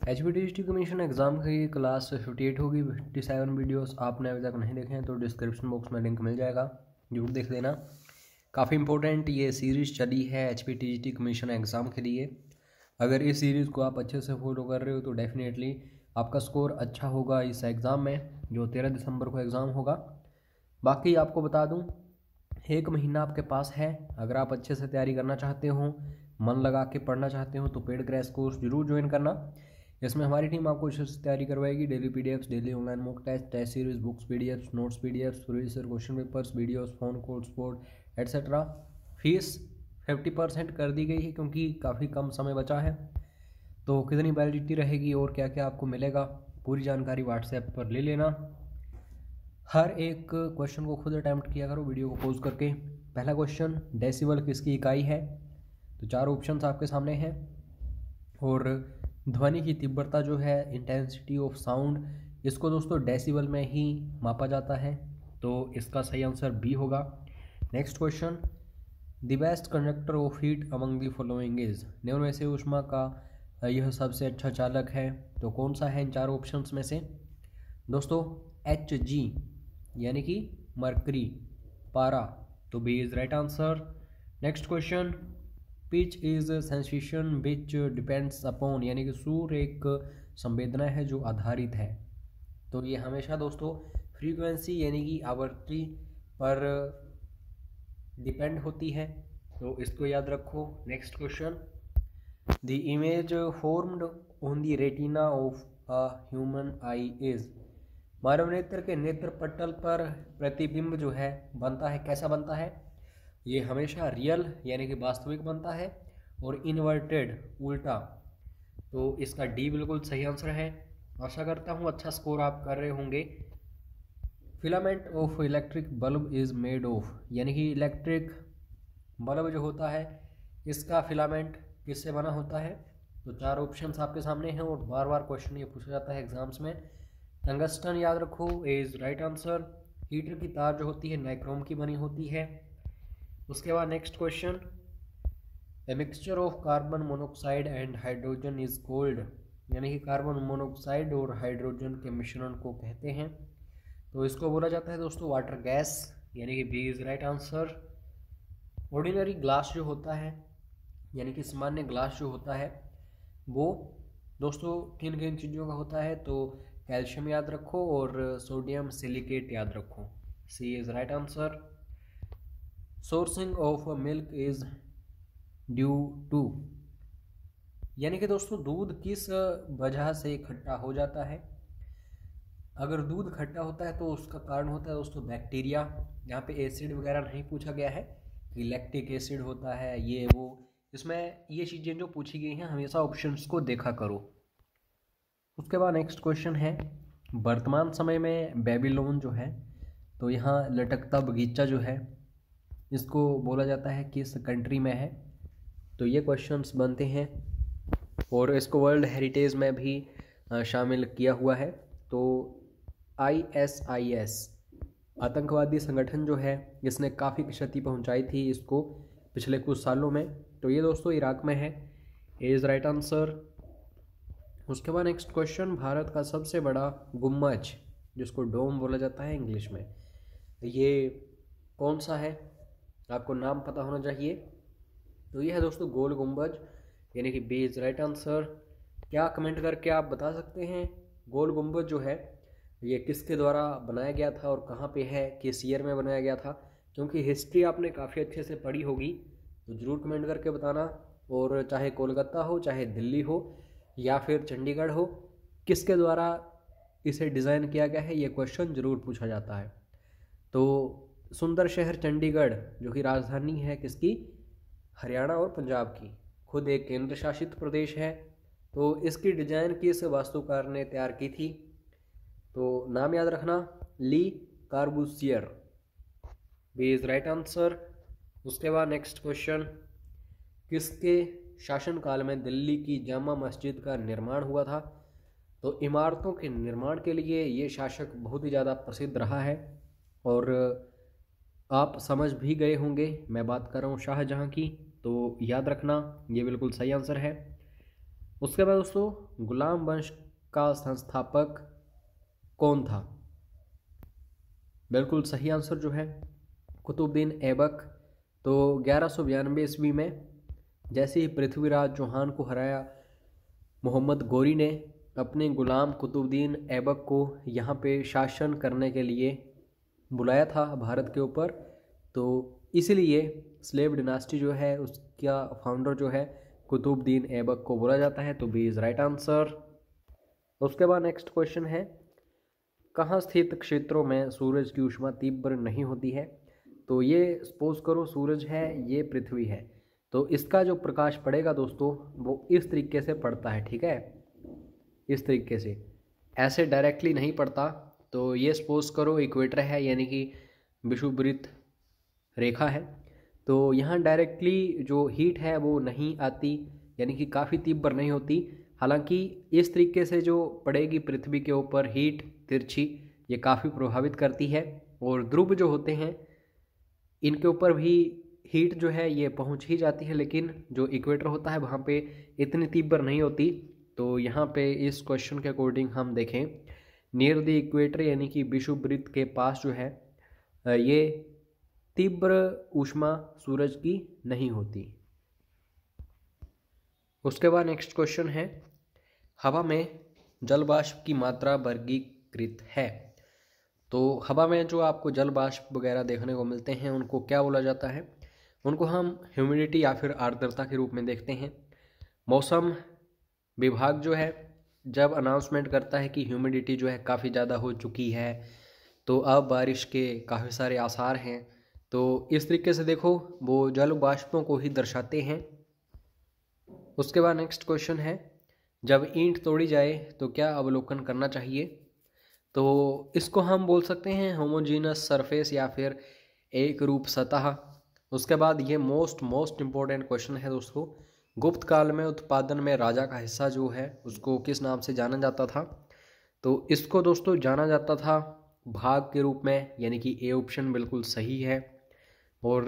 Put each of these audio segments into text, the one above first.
HPTGT commission exam की class 58 होगी। 57 videos आपने अभी तक नहीं देखे हैं तो डिस्क्रिप्शन बॉक्स में लिंक मिल जाएगा, जरूर देख लेना। काफ़ी इंपॉर्टेंट ये सीरीज़ चली है HPTGT कमीशन एग्ज़ाम के लिए। अगर इस सीरीज़ को आप अच्छे से फॉलो कर रहे हो तो डेफिनेटली आपका स्कोर अच्छा होगा इस एग्ज़ाम में, जो 13 दिसंबर को एग्ज़ाम होगा। बाकी आपको बता दूँ, 1 महीना आपके पास है। अगर आप अच्छे से तैयारी करना चाहते हो, मन लगा के पढ़ना चाहते हो तो पेड क्रैश कोर्स जरूर ज्वाइन करना। इसमें हमारी टीम आपको अच्छे से तैयारी करवाएगी। Daily PDFs, daily online mock test, test series, books PDFs, notes PDFs, previous year question papers, videos, phone code, support etcetera. Fees 50% कर दी गई है क्योंकि काफ़ी कम समय बचा है। तो कितनी वैलिडिटी रहेगी और क्या क्या आपको मिलेगा, पूरी जानकारी व्हाट्सएप पर ले लेना। हर एक क्वेश्चन को खुद अटैम्प्ट किया करो वीडियो को पॉज करके। पहला क्वेश्चन, डेसिबल किसकी इकाई है? तो 4 ऑप्शंस आपके सामने हैं। और ध्वनि की तीव्रता जो है, इंटेंसिटी ऑफ साउंड, इसको दोस्तों डेसिबल में ही मापा जाता है, तो इसका सही आंसर बी होगा। Next question, the best conductor of heat among the following is, निम्न में से ऊष्मा का यह सबसे अच्छा चालक है, तो कौन सा है इन 4 ऑप्शंस में से? दोस्तों Hg यानी कि मरकरी, पारा, तो B is right answer. Next question, pitch is sensation which depends upon, यानी कि सुर एक संवेदना है जो आधारित है, तो ये हमेशा दोस्तों फ्रीक्वेंसी यानी कि आवृत्ति पर डिपेंड होती है, तो इसको याद रखो। Next question, the image formed on the retina of a human eye is, मानव नेत्र के नेत्र पटल पर प्रतिबिंब जो है बनता है, कैसा बनता है? ये हमेशा रियल यानी कि वास्तविक बनता है, और इन्वर्टेड उल्टा, तो इसका डी बिल्कुल सही आंसर है। आशा करता हूँ अच्छा स्कोर आप कर रहे होंगे। Filament of electric bulb is made of, यानी कि इलेक्ट्रिक बल्ब जो होता है इसका फिलामेंट किससे बना होता है? तो 4 ऑप्शंस आपके सामने हैं और बार बार क्वेश्चन ये पूछा जाता है एग्जाम्स में। टंगस्टन याद रखो इज राइट आंसर। हीटर की तार जो होती है नाइक्रोम की बनी होती है। उसके बाद next question, a mixture of carbon monoxide and hydrogen is called, यानी कि कार्बन मोनोऑक्साइड और हाइड्रोजन के मिश्रण को कहते हैं, तो इसको बोला जाता है दोस्तों वाटर गैस, यानी कि B is right answer. Ordinary glass जो होता है, यानी कि सामान्य ग्लास जो होता है, वो दोस्तों किन किन चीज़ों का होता है? तो कैल्शियम याद रखो और सोडियम सिलिकेट याद रखो, C is right answer. Souring of milk is due to, यानी कि दोस्तों दूध किस वजह से खट्टा हो जाता है? अगर दूध खट्टा होता है तो उसका कारण होता है दोस्तों बैक्टीरिया। यहाँ पे एसिड वगैरह नहीं पूछा गया है कि लैक्टिक एसिड होता है ये वो, इसमें ये चीज़ें जो पूछी गई हैं हमेशा ऑप्शंस को देखा करो। उसके बाद नेक्स्ट क्वेश्चन है, वर्तमान समय में बेबीलोन जो है, तो यहाँ लटकता बगीचा जो है इसको बोला जाता है किस कंट्री में है? तो ये क्वेश्चंस बनते हैं और इसको वर्ल्ड हेरिटेज में भी शामिल किया हुआ है। तो ISIS आतंकवादी संगठन जो है इसने काफ़ी क्षति पहुंचाई थी इसको पिछले कुछ सालों में, तो ये दोस्तों इराक में है, इज राइट आंसर। उसके बाद नेक्स्ट क्वेश्चन, भारत का सबसे बड़ा गुम्बज जिसको डोम बोला जाता है इंग्लिश में, ये कौन सा है? आपको नाम पता होना चाहिए। तो ये है दोस्तों गोल गुम्बज, यानी कि बी इज राइट आंसर। क्या कमेंट करके आप बता सकते हैं गोल गुम्बज जो है ये किसके द्वारा बनाया गया था और कहाँ पे है, किस ईयर में बनाया गया था? क्योंकि हिस्ट्री आपने काफ़ी अच्छे से पढ़ी होगी तो ज़रूर कमेंट करके बताना। और चाहे कोलकाता हो, चाहे दिल्ली हो या फिर चंडीगढ़ हो, किसके द्वारा इसे डिज़ाइन किया गया है, ये क्वेश्चन ज़रूर पूछा जाता है। तो सुंदर शहर चंडीगढ़ जो कि राजधानी है किसकी? हरियाणा और पंजाब की, खुद एक केंद्र शासित प्रदेश है, तो इसकी डिज़ाइन किस वास्तुकार ने तैयार की थी? तो नाम याद रखना, ली कार्बूसियर, बी इज राइट आंसर। उसके बाद नेक्स्ट क्वेश्चन, किसके शासनकाल में दिल्ली की जामा मस्जिद का निर्माण हुआ था? तो इमारतों के निर्माण के लिए ये शासक बहुत ही ज़्यादा प्रसिद्ध रहा है और आप समझ भी गए होंगे, मैं बात कर रहा हूँ शाहजहाँ की, तो याद रखना ये बिल्कुल सही आंसर है। उसके बाद दोस्तों गुलाम वंश का संस्थापक कौन था? बिल्कुल सही आंसर जो है कुतुबुद्दीन ऐबक। तो 1192 ईस्वी में जैसे ही पृथ्वीराज चौहान को हराया, मोहम्मद गौरी ने अपने गुलाम कुतुबुद्दीन ऐबक को यहाँ पे शासन करने के लिए बुलाया था भारत के ऊपर। तो इसीलिए स्लेव डिनास्टी जो है उसका फाउंडर जो है कुतुबुद्दीन ऐबक को बोला जाता है। तो बी इज़ राइट आंसर। उसके बाद नेक्स्ट क्वेश्चन है, कहाँ स्थित क्षेत्रों में सूरज की ऊष्मा तीव्र नहीं होती है? तो ये सपोज करो सूरज है, ये पृथ्वी है, तो इसका जो प्रकाश पड़ेगा दोस्तों वो इस तरीके से पड़ता है, ठीक है, इस तरीके से, ऐसे डायरेक्टली नहीं पड़ता। तो ये सपोज करो इक्वेटर है, यानी कि विषुववृत्त रेखा है, तो यहाँ डायरेक्टली जो हीट है वो नहीं आती, यानी कि काफ़ी तीव्र नहीं होती। हालांकि इस तरीके से जो पड़ेगी पृथ्वी के ऊपर हीट तिरछी, ये काफ़ी प्रभावित करती है। और ध्रुव जो होते हैं इनके ऊपर भी हीट जो है ये पहुंच ही जाती है, लेकिन जो इक्वेटर होता है वहाँ पे इतनी तीव्र नहीं होती। तो यहाँ पे इस क्वेश्चन के अकॉर्डिंग हम देखें, नियर द इक्वेटर यानी कि विषुववृत्त के पास जो है ये तीव्र ऊष्मा सूरज की नहीं होती। उसके बाद नेक्स्ट क्वेश्चन है, हवा में जल वाष्प की मात्रा वर्गीकृत है। तो हवा में जो आपको जल वाष्प वगैरह देखने को मिलते हैं उनको क्या बोला जाता है? उनको हम ह्यूमिडिटी या फिर आर्द्रता के रूप में देखते हैं। मौसम विभाग जो है जब अनाउंसमेंट करता है कि ह्यूमिडिटी जो है काफ़ी ज़्यादा हो चुकी है, तो अब बारिश के काफ़ी सारे आसार हैं, तो इस तरीके से देखो वो जल वाष्पों को ही दर्शाते हैं। उसके बाद नेक्स्ट क्वेश्चन है, जब ईंट तोड़ी जाए तो क्या अवलोकन करना चाहिए? तो इसको हम बोल सकते हैं होमोजीनस सरफेस या फिर एक रूप सतह। उसके बाद ये मोस्ट इम्पोर्टेंट क्वेश्चन है दोस्तों, गुप्त काल में उत्पादन में राजा का हिस्सा जो है उसको किस नाम से जाना जाता था? तो इसको दोस्तों जाना जाता था भाग के रूप में, यानी कि ए ऑप्शन बिल्कुल सही है। और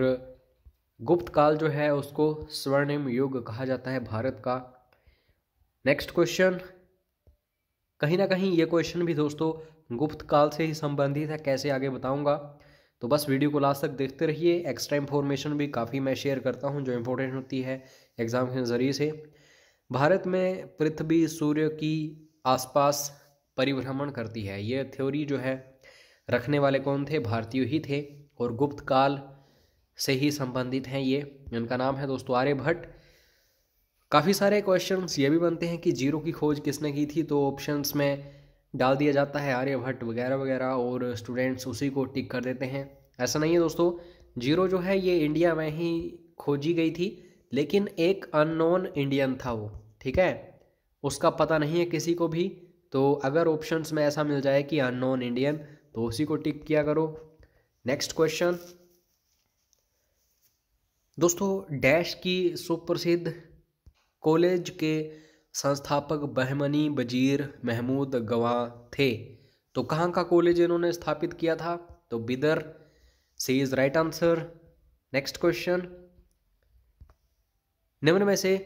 गुप्त काल जो है उसको स्वर्णिम युग कहा जाता है भारत का। नेक्स्ट क्वेश्चन, कहीं ना कहीं ये क्वेश्चन भी दोस्तों गुप्त काल से ही संबंधित है, कैसे आगे बताऊंगा, तो बस वीडियो को लास्ट तक देखते रहिए। एक्स्ट्रा इन्फॉर्मेशन भी काफ़ी मैं शेयर करता हूं जो इम्पोर्टेंट होती है एग्जाम के नज़रिए से। भारत में पृथ्वी सूर्य की आसपास परिभ्रमण करती है, ये थ्योरी जो है रखने वाले कौन थे? भारतीय ही थे, और गुप्त काल से ही संबंधित हैं ये। इनका नाम है दोस्तों आर्यभट्ट। काफ़ी सारे क्वेश्चंस ये भी बनते हैं कि जीरो की खोज किसने की थी, तो ऑप्शंस में डाल दिया जाता है आर्यभट्ट वगैरह वगैरह, और स्टूडेंट्स उसी को टिक कर देते हैं। ऐसा नहीं है दोस्तों, जीरो जो है ये इंडिया में ही खोजी गई थी, लेकिन एक अननोन इंडियन था वो, ठीक है, उसका पता नहीं है किसी को भी। तो अगर ऑप्शंस में ऐसा मिल जाए कि अननोन इंडियन, तो उसी को टिक किया करो। नेक्स्ट क्वेश्चन दोस्तों, डैश की सुप्रसिद्ध कॉलेज के संस्थापक बहमनी वजीर महमूद गवाह थे। तो कहाँ का कॉलेज इन्होंने स्थापित किया था? तो Bidar, C is right answer. Next question, निम्न में से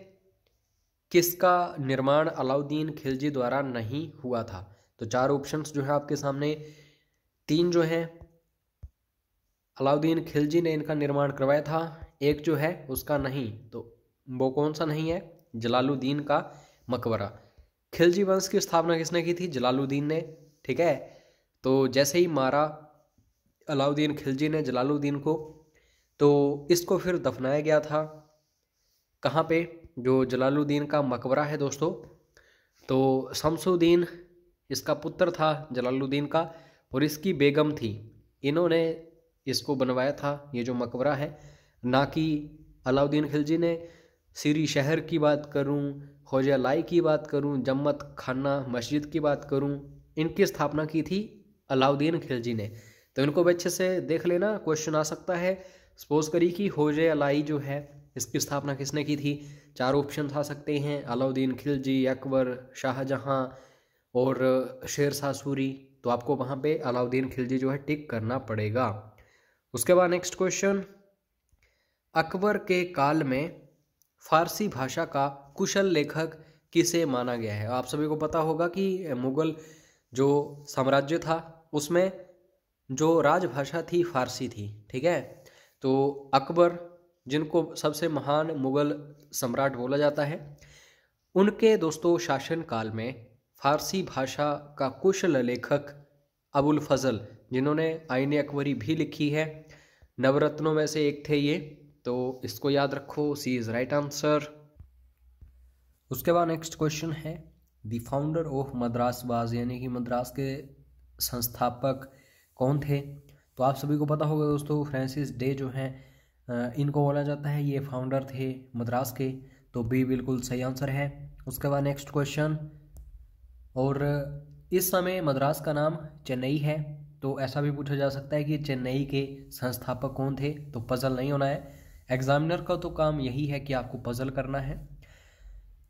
किसका निर्माण अलाउद्दीन खिलजी द्वारा नहीं हुआ था? तो चार ऑप्शंस जो है आपके सामने, तीन जो है अलाउद्दीन खिलजी ने इनका निर्माण करवाया था, एक जो है उसका नहीं, तो वो कौन सा नहीं है? जलालुद्दीन का मकबरा। खिलजी वंश की स्थापना किसने की थी? जलालुद्दीन ने, ठीक है। तो जैसे ही मारा अलाउद्दीन खिलजी ने जलालुद्दीन को, तो इसको फिर दफनाया गया था कहाँ पे? जो जलालुद्दीन का मकबरा है दोस्तों, तो शमसुद्दीन इसका पुत्र था जलालुद्दीन का, और इसकी बेगम थी, इन्होंने इसको बनवाया था ये जो मकबरा है, ना कि अलाउद्दीन खिलजी ने। सीरी शहर की बात करूं, ख्वाजा लाई की बात करूं, जम्मत खाना मस्जिद की बात करूं, इनकी स्थापना की थी अलाउद्दीन खिलजी ने। तो इनको भी अच्छे से देख लेना, क्वेश्चन आ सकता है। सपोज करिए कि ख्वाजा लाई जो है इसकी स्थापना किसने की थी? चार ऑप्शन आ सकते हैं, अलाउद्दीन खिलजी, अकबर, शाहजहां और शेरशाह सूरी। तो आपको वहाँ पे अलाउद्दीन खिलजी जो है टिक करना पड़ेगा। उसके बाद नेक्स्ट क्वेश्चन, अकबर के काल में फारसी भाषा का कुशल लेखक किसे माना गया है। आप सभी को पता होगा कि मुगल जो साम्राज्य था उसमें जो राजभाषा थी फारसी थी, ठीक है। तो अकबर, जिनको सबसे महान मुगल सम्राट बोला जाता है, उनके दोस्तों शासनकाल में फारसी भाषा का कुशल लेखक अबुल फजल, जिन्होंने आईन अकबरी भी लिखी है, नवरत्नों में से एक थे ये, तो इसको याद रखो, सी इज़ राइट आंसर। उसके बाद नेक्स्ट क्वेश्चन है the founder of Madras was, यानी कि मद्रास के संस्थापक कौन थे। तो आप सभी को पता होगा दोस्तों, फ्रांसिस डे जो हैं, इनको बोला जाता है ये फाउंडर थे मद्रास के, तो बी बिल्कुल सही आंसर है। उसके बाद नेक्स्ट क्वेश्चन, और इस समय मद्रास का नाम चेन्नई है, तो ऐसा भी पूछा जा सकता है कि चेन्नई के संस्थापक कौन थे, तो पजल नहीं होना है। एग्जामिनर का तो काम यही है कि आपको पजल करना है।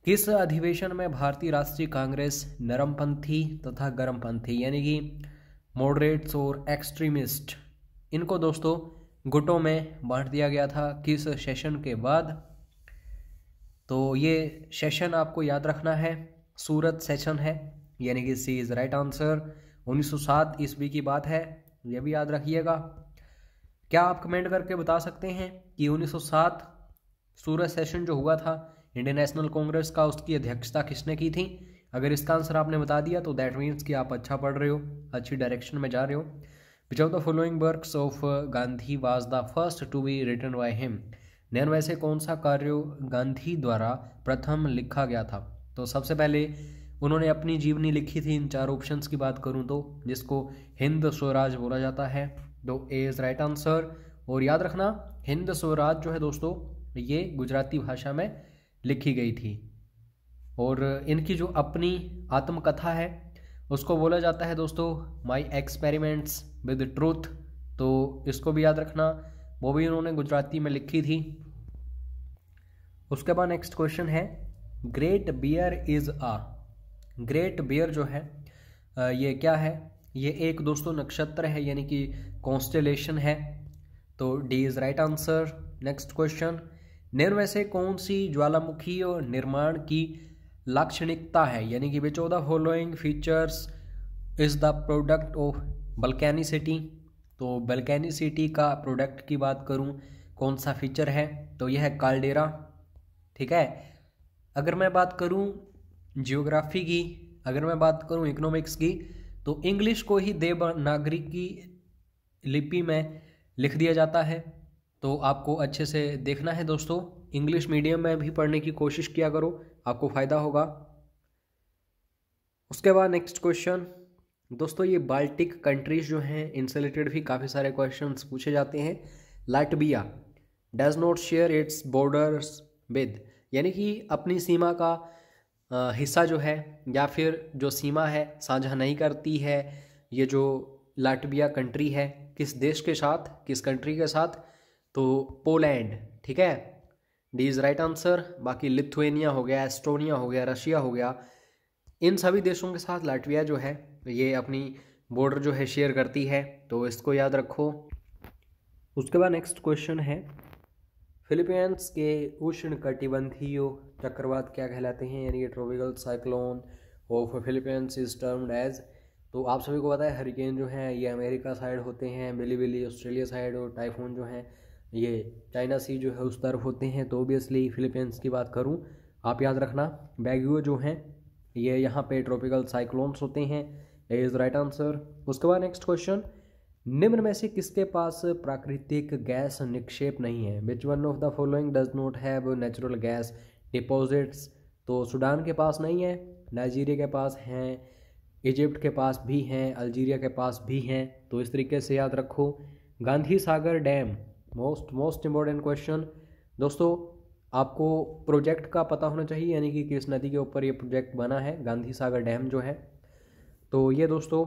किस अधिवेशन में भारतीय राष्ट्रीय कांग्रेस नरमपंथी तथा गर्मपंथी, यानी कि मॉडरेट्स और एक्सट्रीमिस्ट, इनको दोस्तों गुटों में बांट दिया गया था किस सेशन के बाद। तो ये सेशन आपको याद रखना है, सूरत सेशन है, यानी कि सी इज़ राइट आंसर। 1907 ईस्वी की बात है, ये भी याद रखिएगा। क्या आप कमेंट करके बता सकते हैं कि 1907 सूरत सेशन जो हुआ था इंडियन नेशनल कांग्रेस का, उसकी अध्यक्षता किसने की थी? अगर इसका आंसर आपने बता दिया तो दैट मीन्स कि आप अच्छा पढ़ रहे हो, अच्छी डायरेक्शन में जा रहे हो। Which of the following works of Gandhi was the first to be written by him, नैन वैसे कौन सा कार्य गांधी द्वारा प्रथम लिखा गया था? तो सबसे पहले उन्होंने अपनी जीवनी लिखी थी। इन चार ऑप्शंस की बात करूं तो, जिसको हिंद स्वराज बोला जाता है, तो ए इज राइट आंसर। और याद रखना, हिंद स्वराज जो है दोस्तों, ये गुजराती भाषा में लिखी गई थी। और इनकी जो अपनी आत्मकथा है उसको बोला जाता है दोस्तों माई एक्सपेरिमेंट्स विद ट्रूथ, तो इसको भी याद रखना, वो भी उन्होंने गुजराती में लिखी थी। उसके बाद नेक्स्ट क्वेश्चन है great bear is uh, great bear जो है ये क्या है? ये एक दोस्तों नक्षत्र है, यानी कि कॉन्स्टेलेशन है, तो D is right answer. Next question, निम्न में से कौन सी ज्वालामुखी और निर्माण की लाक्षणिकता है, यानी कि which of the following features is the product of vulcanicity. तो वल्केनिसिटी का प्रोडक्ट की बात करूं, कौन सा फीचर है, तो यह है काल्डेरा, ठीक है। अगर मैं बात करूं जियोग्राफी की, अगर मैं बात करूं इकोनॉमिक्स की, तो इंग्लिश को ही देवनागरी की लिपि में लिख दिया जाता है, तो आपको अच्छे से देखना है दोस्तों। इंग्लिश मीडियम में भी पढ़ने की कोशिश किया करो, आपको फ़ायदा होगा। उसके बाद नेक्स्ट क्वेश्चन दोस्तों, ये बाल्टिक कंट्रीज जो हैं, इनसे रिलेटेड भी काफ़ी सारे क्वेश्चंस पूछे जाते हैं। Latvia does not share its borders with, यानी कि अपनी सीमा का हिस्सा जो है या फिर जो सीमा है साझा नहीं करती है ये जो लाटविया कंट्री है, किस देश के साथ, किस कंट्री के साथ? तो पोलैंड, ठीक है, डी इज़ राइट आंसर। बाकी लिथुएनिया हो गया, एस्टोनिया हो गया, रशिया हो गया, इन सभी देशों के साथ लाटविया जो है ये अपनी बॉर्डर जो है शेयर करती है, तो इसको याद रखो। उसके बाद नेक्स्ट क्वेश्चन है फिलीपींस के उष्ण कटिबंधीय चक्रवात क्या कहलाते हैं, यानी कि tropical cyclone of Philippines is termed as. तो आप सभी को पता है हरिकेन जो है ये अमेरिका साइड होते हैं, बिलीबिली ऑस्ट्रेलिया साइड, और टाइफून जो है ये चाइना सी जो है उस तरफ होते हैं। तो ओबियसली फिलीपींस की बात करूं, आप याद रखना बैगियो जो हैं ये यहाँ पे ट्रॉपिकल साइक्लोन्स होते हैं, ए इज़ राइट आंसर। उसके बाद नेक्स्ट क्वेश्चन, निम्न में से किसके पास प्राकृतिक गैस निक्षेप नहीं है? Which one of the following does not have natural gas deposits. तो सूडान के पास नहीं है, नाइजीरिया के पास हैं, इजिप्ट के पास भी हैं, अल्जीरिया के पास भी हैं, तो इस तरीके से याद रखो। Gandhi Sagar dam, most important question दोस्तों, आपको प्रोजेक्ट का पता होना चाहिए, यानी कि किस नदी के ऊपर ये प्रोजेक्ट बना है गांधी सागर डैम जो है। तो ये दोस्तों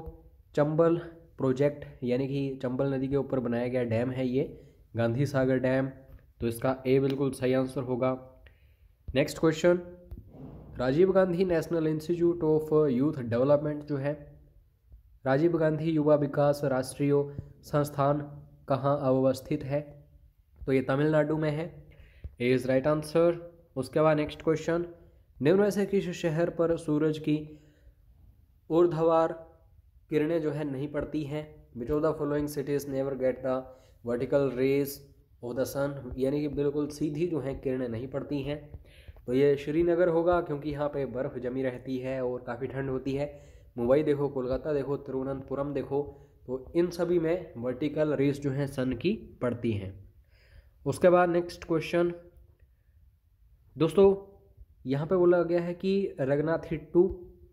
चंबल प्रोजेक्ट, यानी कि चंबल नदी के ऊपर बनाया गया डैम है ये गांधी सागर डैम, तो इसका ए बिल्कुल सही आंसर होगा। Next question, Rajiv Gandhi national institute of youth development जो है, राजीव गांधी युवा विकास राष्ट्रीय संस्थान कहाँ अवस्थित है? तो ये तमिलनाडु में है, ए इज़ राइट आंसर। उसके बाद नेक्स्ट क्वेश्चन, निम्न में से किस शहर पर सूरज की ऊर्ध्वाधर किरणें जो है नहीं पड़ती हैं? Which of the following cities never get the vertical rays of the sun, यानी कि बिल्कुल सीधी जो है किरणें नहीं पड़ती हैं। तो ये श्रीनगर होगा, क्योंकि यहाँ पे बर्फ़ जमी रहती है और काफ़ी ठंड होती है। मुंबई देखो, कोलकाता देखो, तिरुवनंतपुरम देखो, तो इन सभी में वर्टिकल रेस जो हैं सन की पड़ती हैं। उसके बाद नेक्स्ट क्वेश्चन दोस्तों, यहाँ पे बोला गया है कि रंगनाथिट्टू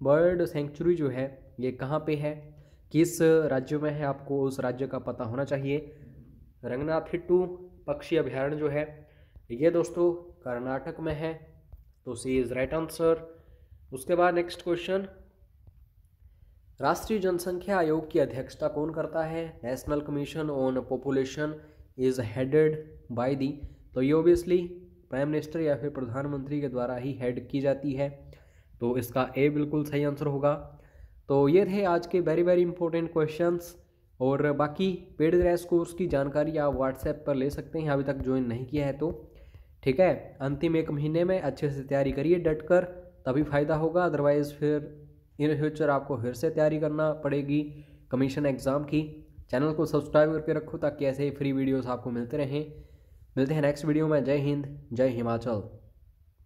बर्ड सेंचुरी जो है ये कहाँ पे है, किस राज्य में है, आपको उस राज्य का पता होना चाहिए। रंगनाथिट्टू पक्षी अभयारण्य जो है ये दोस्तों कर्नाटक में है, तो सी इज़ राइट आंसर। उसके बाद नेक्स्ट क्वेश्चन, राष्ट्रीय जनसंख्या आयोग की अध्यक्षता कौन करता है? National commission on population is headed by the, तो ये ओबियसली प्राइम मिनिस्टर या फिर प्रधानमंत्री के द्वारा ही हेड की जाती है, तो इसका ए बिल्कुल सही आंसर होगा। तो ये थे आज के वेरी वेरी इंपॉर्टेंट क्वेश्चंस, और बाकी पेड क्रैश कोर्स की जानकारी आप व्हाट्सएप पर ले सकते हैं अभी तक ज्वाइन नहीं किया है तो, ठीक है। अंतिम 1 महीने में अच्छे से तैयारी करिए डट कर, तभी फ़ायदा होगा, अदरवाइज़ फिर इन फ्यूचर आपको फिर से तैयारी करना पड़ेगी कमीशन एग्ज़ाम की। चैनल को सब्सक्राइब करके रखो ताकि ऐसे ही फ्री वीडियोस आपको मिलते रहें। मिलते हैं नेक्स्ट वीडियो में। जय हिंद, जय हिमाचल।